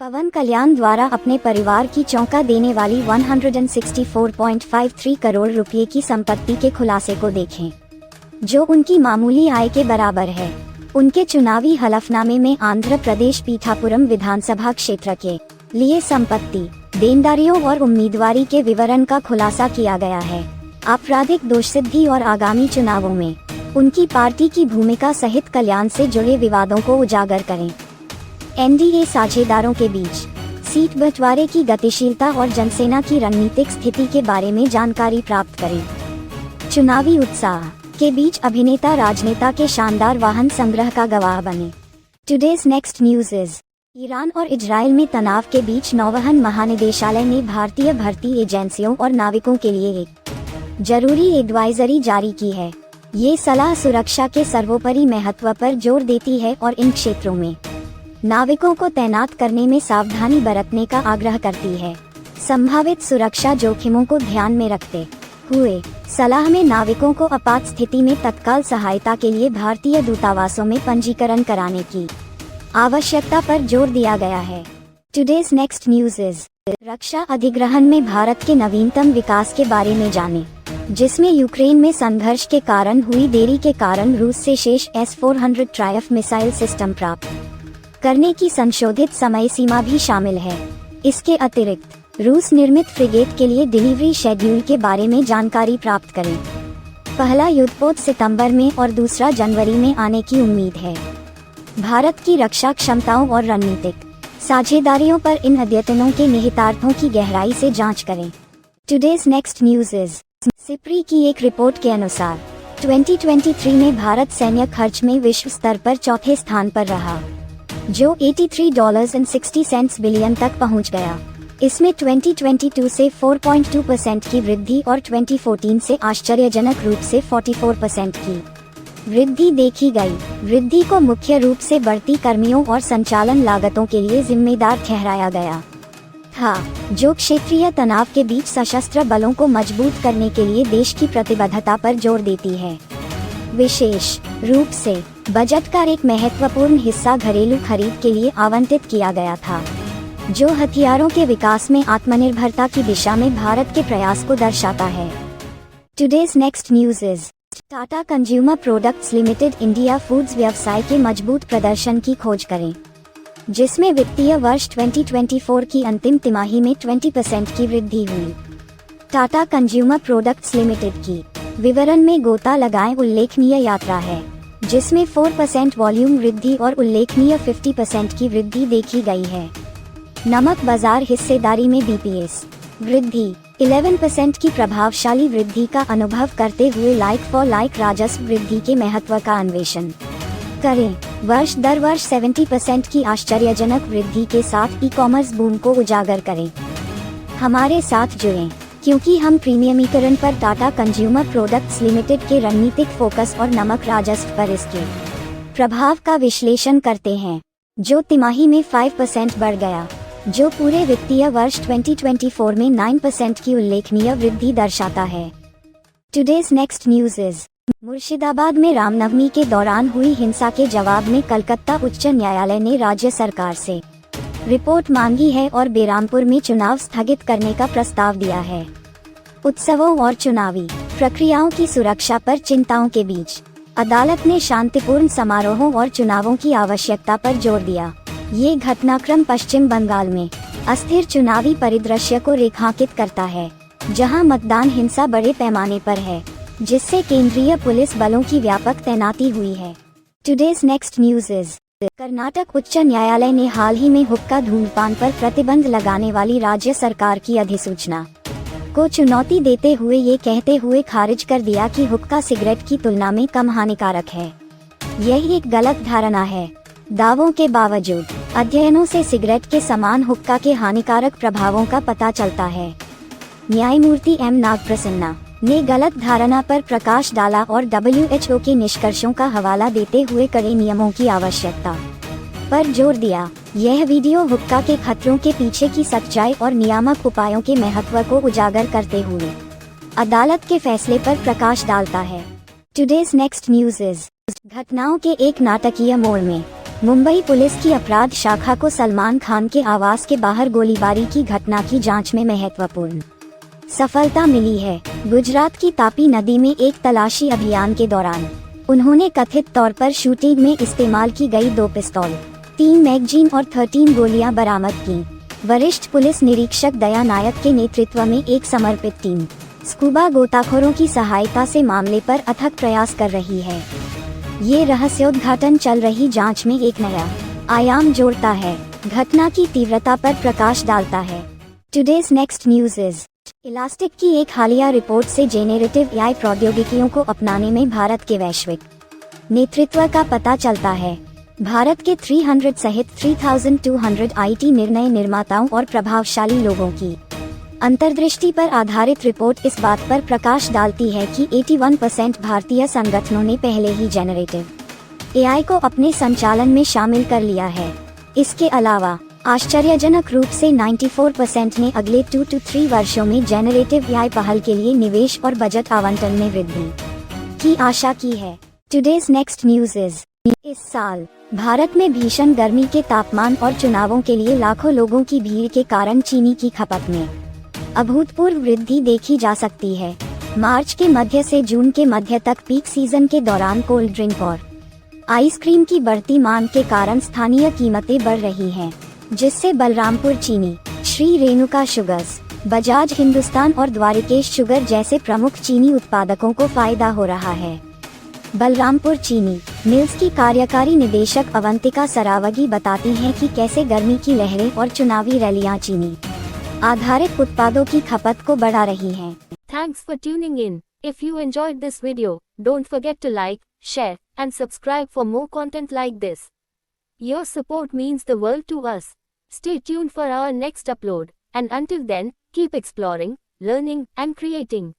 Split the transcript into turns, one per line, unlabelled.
पवन कल्याण द्वारा अपने परिवार की चौंका देने वाली 164.53 करोड़ रुपए की संपत्ति के खुलासे को देखें, जो उनकी मामूली आय के बराबर है। उनके चुनावी हलफनामे में आंध्र प्रदेश पीठापुरम विधानसभा क्षेत्र के लिए संपत्ति, देनदारियों और उम्मीदवारी के विवरण का खुलासा किया गया है। आपराधिक दोषसिद्धि और आगामी चुनावों में उनकी पार्टी की भूमिका सहित कल्याण से जुड़े विवादों को उजागर करें। एनडीए साझेदारों के बीच सीट बंटवारे की गतिशीलता और जनसेना की रणनीतिक स्थिति के बारे में जानकारी प्राप्त करें। चुनावी उत्साह के बीच अभिनेता राजनेता के शानदार वाहन संग्रह का गवाह बने। Today's next news is Iran और इजराइल में तनाव के बीच नौवहन महानिदेशालय ने भारतीय भर्ती एजेंसियों और नाविकों के लिए एक जरूरी एडवाइजरी जारी की है। ये सलाह सुरक्षा के सर्वोपरि महत्व पर जोर देती है और इन क्षेत्रों में नाविकों को तैनात करने में सावधानी बरतने का आग्रह करती है। संभावित सुरक्षा जोखिमों को ध्यान में रखते हुए सलाह में नाविकों को आपात स्थिति में तत्काल सहायता के लिए भारतीय दूतावासों में पंजीकरण कराने की आवश्यकता पर जोर दिया गया है। टुडेज नेक्स्ट न्यूज इज रक्षा अधिग्रहण में भारत के नवीनतम विकास के बारे में जानें, जिसमें यूक्रेन में संघर्ष के कारण हुई देरी के कारण रूस से शेष S-400 ट्रायफ मिसाइल सिस्टम प्राप्त करने की संशोधित समय सीमा भी शामिल है। इसके अतिरिक्त रूस निर्मित फ्रिगेट के लिए डिलीवरी शेड्यूल के बारे में जानकारी प्राप्त करें। पहला युद्धपोत सितंबर में और दूसरा जनवरी में आने की उम्मीद है। भारत की रक्षा क्षमताओं और रणनीतिक साझेदारियों पर इन अद्यतनों के निहितार्थों की गहराई से जांच करें। Today's next news is SIPRI की एक रिपोर्ट के अनुसार 2023 में भारत सैन्य खर्च में विश्व स्तर पर चौथे स्थान पर रहा, जो $83.60 बिलियन तक पहुंच गया। इसमें 2022 से 4.2% की वृद्धि और 2014 से आश्चर्यजनक रूप से 44% की वृद्धि देखी गई। वृद्धि को मुख्य रूप से बढ़ती कर्मियों और संचालन लागतों के लिए जिम्मेदार ठहराया गया था, जो क्षेत्रीय तनाव के बीच सशस्त्र बलों को मजबूत करने के लिए देश की प्रतिबद्धता पर जोर देती है। विशेष रूप से बजट का एक महत्वपूर्ण हिस्सा घरेलू खरीद के लिए आवंटित किया गया था, जो हथियारों के विकास में आत्मनिर्भरता की दिशा में भारत के प्रयास को दर्शाता है। Today's next news is Tata consumer products limited India foods व्यवसाय के मजबूत प्रदर्शन की खोज करें, जिसमें वित्तीय वर्ष 2024 की अंतिम तिमाही में 20% की वृद्धि हुई। टाटा कंज्यूमर प्रोडक्ट्स लिमिटेड की विवरण में गोता लगाएं उल्लेखनीय यात्रा है, जिसमें 4% वॉल्यूम वृद्धि और उल्लेखनीय 50% की वृद्धि देखी गई है। नमक बाजार हिस्सेदारी में बीपीएस वृद्धि 11% की प्रभावशाली वृद्धि का अनुभव करते हुए लाइक फॉर लाइक राजस्व वृद्धि के महत्व का अन्वेषण करें। वर्ष दर वर्ष 70% की आश्चर्यजनक वृद्धि के साथ ई कॉमर्स बूम को उजागर करें। हमारे साथ जुड़ें, क्योंकि हम प्रीमियमीकरण पर टाटा कंज्यूमर प्रोडक्ट्स लिमिटेड के रणनीतिक फोकस और नमक राजस्व पर इसके प्रभाव का विश्लेषण करते हैं, जो तिमाही में 5% बढ़ गया, जो पूरे वित्तीय वर्ष 2024 में 9% की उल्लेखनीय वृद्धि दर्शाता है। Today's next news is Murshidabad में रामनवमी के दौरान हुई हिंसा के जवाब में कलकत्ता उच्च न्यायालय ने राज्य सरकार से रिपोर्ट मांगी है और बेरामपुर में चुनाव स्थगित करने का प्रस्ताव दिया है। उत्सवों और चुनावी प्रक्रियाओं की सुरक्षा पर चिंताओं के बीच अदालत ने शांतिपूर्ण समारोहों और चुनावों की आवश्यकता पर जोर दिया। ये घटनाक्रम पश्चिम बंगाल में अस्थिर चुनावी परिदृश्य को रेखांकित करता है, जहां मतदान हिंसा बड़े पैमाने पर है, जिससे केंद्रीय पुलिस बलों की व्यापक तैनाती हुई है। Today's next news is Karnataka उच्च न्यायालय ने हाल ही में हुक्का धूम्रपान पर प्रतिबंध लगाने वाली राज्य सरकार की अधिसूचना को चुनौती देते हुए ये कहते हुए खारिज कर दिया कि हुक्का सिगरेट की तुलना में कम हानिकारक है। यह एक गलत धारणा है। दावों के बावजूद अध्ययनों से सिगरेट के समान हुक्का के हानिकारक प्रभावों का पता चलता है। न्यायमूर्ति एम नागप्रसन्ना ने गलत धारणा पर प्रकाश डाला और WHO के निष्कर्षों का हवाला देते हुए कड़े नियमों की आवश्यकता पर जोर दिया। यह वीडियो हुक्का के खतरों के पीछे की सच्चाई और नियामक उपायों के महत्व को उजागर करते हुए अदालत के फैसले पर प्रकाश डालता है। टुडेज नेक्स्ट न्यूज इज घटनाओं के एक नाटकीय मोड़ में मुंबई पुलिस की अपराध शाखा को सलमान खान के आवास के बाहर गोलीबारी की घटना की जांच में महत्वपूर्ण सफलता मिली है। गुजरात की तापी नदी में एक तलाशी अभियान के दौरान उन्होंने कथित तौर पर शूटिंग में इस्तेमाल की गई 2 पिस्तौल, 3 मैगजीन और 13 गोलियां बरामद की। वरिष्ठ पुलिस निरीक्षक दया नायक के नेतृत्व में एक समर्पित टीम स्कूबा गोताखोरों की सहायता से मामले पर अथक प्रयास कर रही है। ये रहस्योद्घाटन चल रही जांच में एक नया आयाम जोड़ता है, घटना की तीव्रता पर प्रकाश डालता है। Today's next news is elastic की एक हालिया रिपोर्ट से जेनेरेटिव एआई प्रौद्योगिकियों को अपनाने में भारत के वैश्विक नेतृत्व का पता चलता है। भारत के 300 सहित 3200 आईटी निर्णय निर्माताओं और प्रभावशाली लोगों की अंतर्दृष्टि पर आधारित रिपोर्ट इस बात पर प्रकाश डालती है कि 81% भारतीय संगठनों ने पहले ही जेनरेटिव एआई को अपने संचालन में शामिल कर लिया है। इसके अलावा आश्चर्यजनक रूप से 94% ने अगले 2 से 3 वर्षों में जेनरेटिव एआई पहल के लिए निवेश और बजट आवंटन में वृद्धि की आशा की है। टुडेज नेक्स्ट न्यूज इज इस साल भारत में भीषण गर्मी के तापमान और चुनावों के लिए लाखों लोगों की भीड़ के कारण चीनी की खपत में अभूतपूर्व वृद्धि देखी जा सकती है। मार्च के मध्य से जून के मध्य तक पीक सीजन के दौरान कोल्ड ड्रिंक और आइसक्रीम की बढ़ती मांग के कारण स्थानीय कीमतें बढ़ रही हैं, जिससे बलरामपुर चीनी, श्री रेणुका शुगर्स, बजाज हिंदुस्तान और द्वारिकेश शुगर जैसे प्रमुख चीनी उत्पादकों को फायदा हो रहा है। बलरामपुर चीनी मिल्स की कार्यकारी निदेशक अवंतिका सरावगी बताती हैं कि कैसे गर्मी की लहरें और चुनावी रैलियां चीनी आधारित उत्पादों की खपत को बढ़ा रही हैं।
Thanks for tuning in. If you enjoyed this video, don't forget to like, share, and subscribe for more content like this. Your support means the world to us. Stay tuned for our next upload, and until then, keep exploring, learning, and creating.